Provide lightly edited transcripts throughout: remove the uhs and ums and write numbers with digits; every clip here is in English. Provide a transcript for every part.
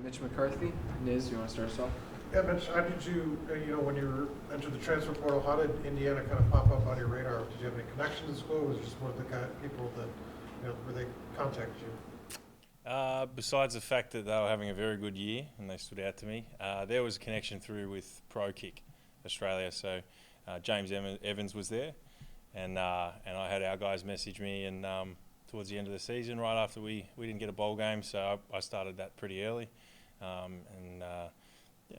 Mitch McCarthy. Niz, you want to start us off? Yeah, Mitch, how did you, when you entered the transfer portal, how did Indiana kind of pop up on your radar? Did you have any connections in school? Was it just one of the kind of people that, where they contacted you? Besides the fact that they were having a very good year and they stood out to me, there was a connection through with Pro Kick Australia. So James Evans was there, and I had our guys message me, and towards the end of the season, right after we didn't get a bowl game, so I started that pretty early,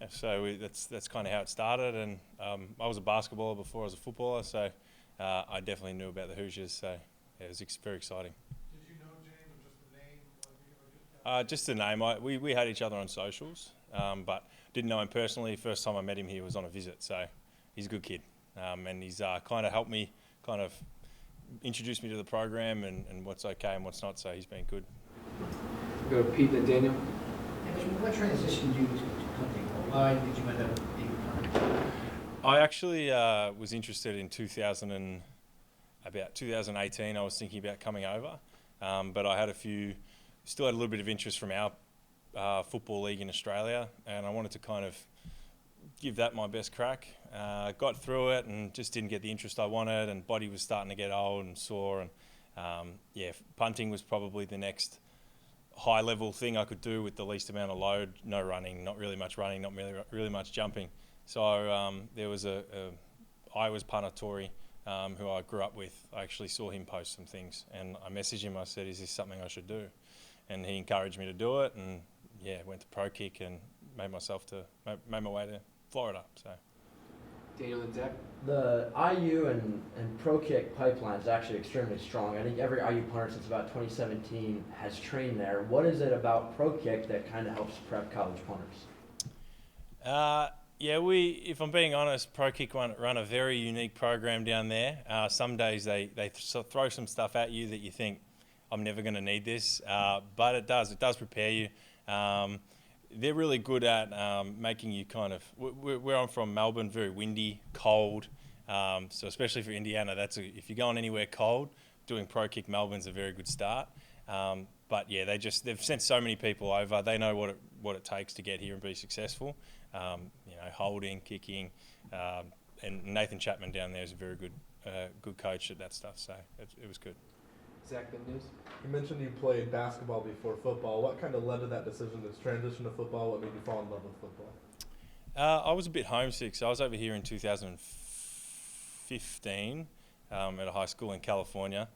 so that's kind of how it started. And I was a basketballer before I was a footballer, so I definitely knew about the Hoosiers. So yeah, it was very exciting. Did you know James, or just the name? Just the name. We had each other on socials, but didn't know him personally. First time I met him, he was on a visit, so he's a good kid, and he's kind of helped me, kind of introduced me to the program and what's okay and what's not. So he's been good. Go to Pete and Daniel. What transitioned you to punting? Why did you end up being a punter? I actually was interested in 2018. I was thinking about coming over, but I had still had a little bit of interest from our football league in Australia, and I wanted to kind of give that my best crack. Got through it and just didn't get the interest I wanted, and body was starting to get old and sore, and punting was probably the next high level thing I could do with the least amount of load. No running, not really much running, not really much jumping. So there was Iowa's punter Tory, who I grew up with. I actually saw him post some things, and I messaged him. I said, "Is this something I should do?" And he encouraged me to do it, and went to Pro Kick and made my way to Florida. So. Daniel and Zach. The IU and Pro Kick pipeline is actually extremely strong. I think every IU punter since about 2017 has trained there. What is it about Pro Kick that kind of helps prep college punters? If I'm being honest, Pro Kick run a very unique program down there. Some days they throw some stuff at you that you think, I'm never going to need this, but it does prepare you. They're really good at making you kind of, where I'm from, Melbourne, very windy, cold. So especially for Indiana, if you're going anywhere cold, doing Pro Kick Melbourne's a very good start. But yeah, they've sent so many people over. They know what it takes to get here and be successful. Holding, kicking, and Nathan Chapman down there is a very good coach at that stuff. So it was good. Zach and Niz. You mentioned you played basketball before football. What kind of led to that decision to transition to football? What made you fall in love with football? I was a bit homesick, so I was over here in 2015 at a high school in California.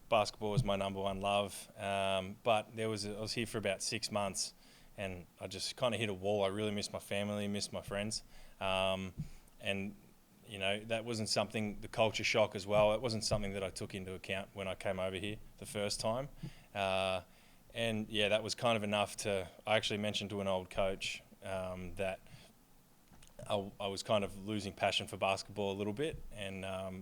Basketball was my number one love, but I was here for about 6 months, and I just kind of hit a wall. I really missed my family, missed my friends, and that wasn't something, the culture shock as well, it wasn't something that I took into account when I came over here the first time. That was kind of enough I actually mentioned to an old coach that I was kind of losing passion for basketball a little bit, and I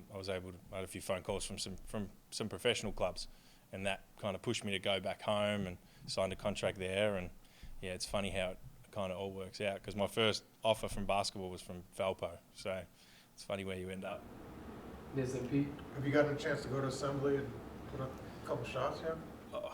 had a few phone calls from some professional clubs, and that kind of pushed me to go back home and signed a contract there. And it's funny how it kind of all works out, because my first offer from basketball was from Valpo, so it's funny where you end up. Niz and Pete. Have you gotten a chance to go to assembly and put a couple shots yet? I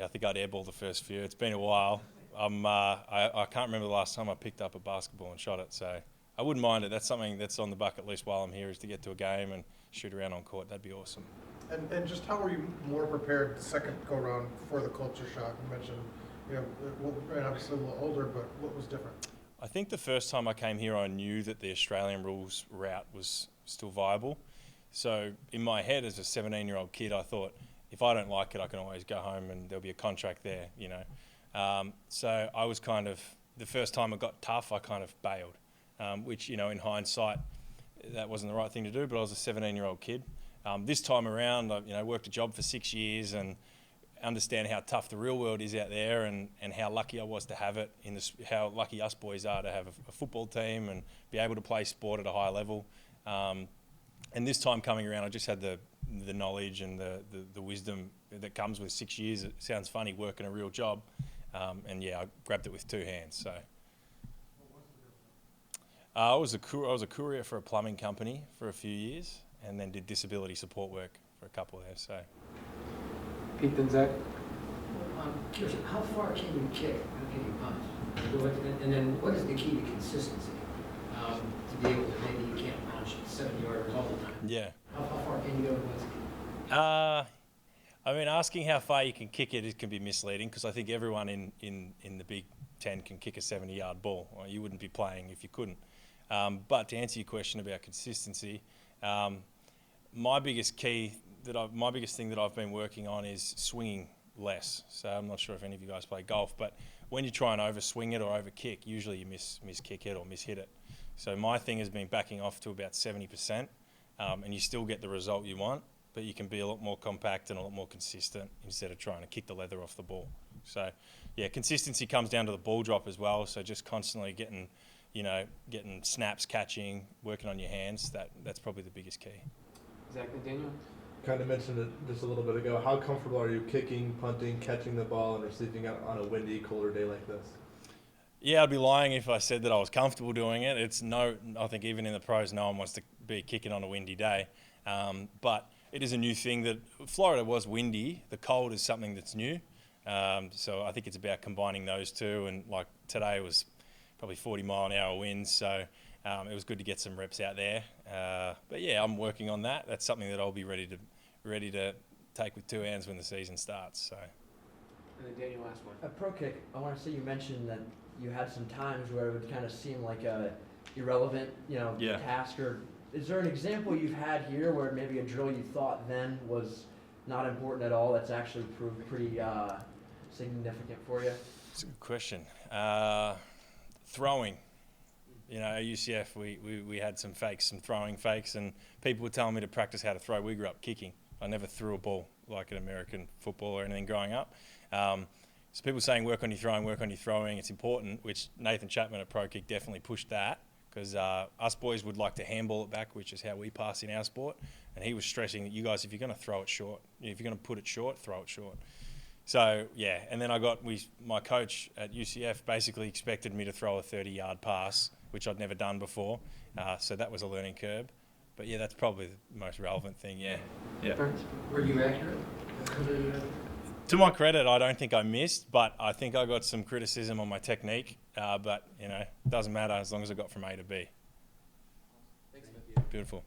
think I'd airball the first few. It's been a while. I can't remember the last time I picked up a basketball and shot it, so I wouldn't mind it. That's something that's on the bucket list while I'm here, is to get to a game and shoot around on court. That'd be awesome. And just how were you more prepared the second go-round for the culture shock? You mentioned, obviously a little older, but what was different? I think the first time I came here, I knew that the Australian rules route was still viable. So in my head as a 17-year-old kid, I thought, if I don't like it, I can always go home and there'll be a contract there, So I was kind of, the first time it got tough, I kind of bailed, which, in hindsight, that wasn't the right thing to do, but I was a 17-year-old kid. This time around, I worked a job for 6 years and understand how tough the real world is out there, and how lucky I was to have it, how lucky us boys are to have a football team and be able to play sport at a high level. And this time coming around, I just had the knowledge and the wisdom that comes with 6 years. It sounds funny working a real job, I grabbed it with two hands. So I was a courier for a plumbing company for a few years, and then did disability support work for a couple there. So. Pete and Zach. I'm curious, how far can you kick? kicking punts. And then what is the key to consistency? To be able to, maybe you can't launch 70-yarders all the time. Yeah. How far can you go and what's the key? I mean, asking how far you can kick it can be misleading because I think everyone in the Big Ten can kick a 70-yard ball. Well, you wouldn't be playing if you couldn't. But to answer your question about consistency, my biggest thing that I've been working on is swinging less. So I'm not sure if any of you guys play golf, but when you try and overswing it or overkick, usually you miss kick it or miss hit it. So my thing has been backing off to about 70%, and you still get the result you want, but you can be a lot more compact and a lot more consistent instead of trying to kick the leather off the ball. So yeah, consistency comes down to the ball drop as well. So just constantly getting snaps, catching, working on your hands. That's probably the biggest key. Zach and Daniel? Kind of mentioned it just a little bit ago. How comfortable are you kicking, punting, catching the ball, and receiving it on a windy, colder day like this? Yeah, I'd be lying if I said that I was comfortable doing it. I think even in the pros, no one wants to be kicking on a windy day. But it is a new thing that Florida was windy. The cold is something that's new. So I think it's about combining those two. And like today was probably 40-mile-an-hour winds, so it was good to get some reps out there. But yeah, I'm working on that. That's something that I'll be ready to take with two hands when the season starts. So. And then Daniel, last one. At Pro Kick, I want to say you mentioned that you had some times where it would kind of seem like a irrelevant, Yeah. task. Or is there an example you've had here where maybe a drill you thought then was not important at all that's actually proved pretty significant for you? That's a good question. Throwing. At UCF, we had some throwing fakes, and people were telling me to practice how to throw. We grew up kicking. I never threw a ball like an American football or anything growing up. So people saying work on your throwing, it's important, which Nathan Chapman at Pro Kick definitely pushed that because us boys would like to handball it back, which is how we pass in our sport. And he was stressing that you guys, if you're going to throw it short, if you're going to put it short, throw it short. So, yeah, and then my coach at UCF basically expected me to throw a 30-yard pass, which I'd never done before. So that was a learning curve. But, yeah, that's probably the most relevant thing, yeah. Were you accurate? To my credit, I don't think I missed, but I think I got some criticism on my technique. But, it doesn't matter as long as I got from A to B. Thanks, Beautiful.